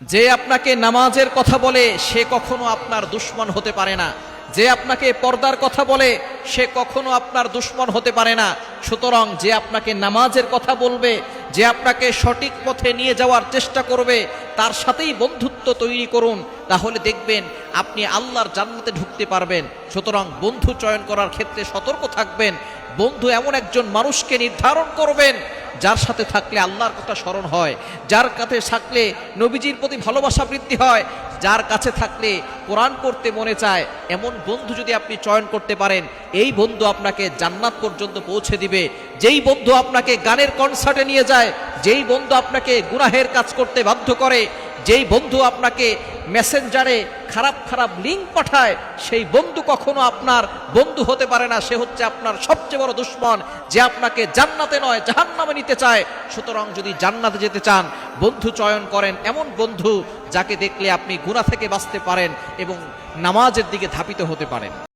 যে আপনাকে নামাজের কথা বলে সে কখনো আপনার দুশমন হতে পারে না। যে আপনাকে পর্দার কথা বলে সে কখনো আপনার দুশমন হতে পারে না। সুতরাং যে আপনাকে নামাজের কথা বলবে, যে আপনাকে সঠিক পথে নিয়ে যাওয়ার চেষ্টা করবে, তার সাথেই বন্ধুত্ব তৈরি করুন, তাহলে দেখবেন আপনি আল্লাহর জান্নাতে ঢুকতে পারবেন। সুতরাং বন্ধু চয়ন করার ক্ষেত্রে সতর্ক থাকবেন। বন্ধু এমন একজন মানুষকে নির্ধারণ করবেন যার সাথে থাকলে আল্লাহর কথা স্মরণ হয়, যার কাছে থাকলে নবীজির প্রতি ভালোবাসা বৃদ্ধি হয়, যার কাছে থাকলে কোরআন পড়তে মনে চায়। এমন বন্ধু যদি আপনি চয়ন করতে পারেন, এই বন্ধু আপনাকে জান্নাত পর্যন্ত পৌঁছে দিবে। যেই বন্ধু আপনাকে গানের কনসার্টে নিয়ে যায়, যেই বন্ধু আপনাকে গুনাহের কাজ করতে বাধ্য করে, যেই বন্ধু আপনাকে মেসেঞ্জারে খারাপ খারাপ লিঙ্ক পাঠায়, সেই বন্ধু কখনো আপনার বন্ধু হতে পারে না। সে হচ্ছে আপনার সবচেয়ে বড় দুশমন, যে আপনাকে জান্নাতে নয় জাহান্নামে নিতে চায়। সুতরাং যদি জান্নাতে যেতে চান, বন্ধু চয়ন করেন এমন বন্ধু যাকে দেখলে আপনি গুনাহ থেকে বাঁচতে পারেন এবং নামাজের দিকে ধাবিত হতে পারেন।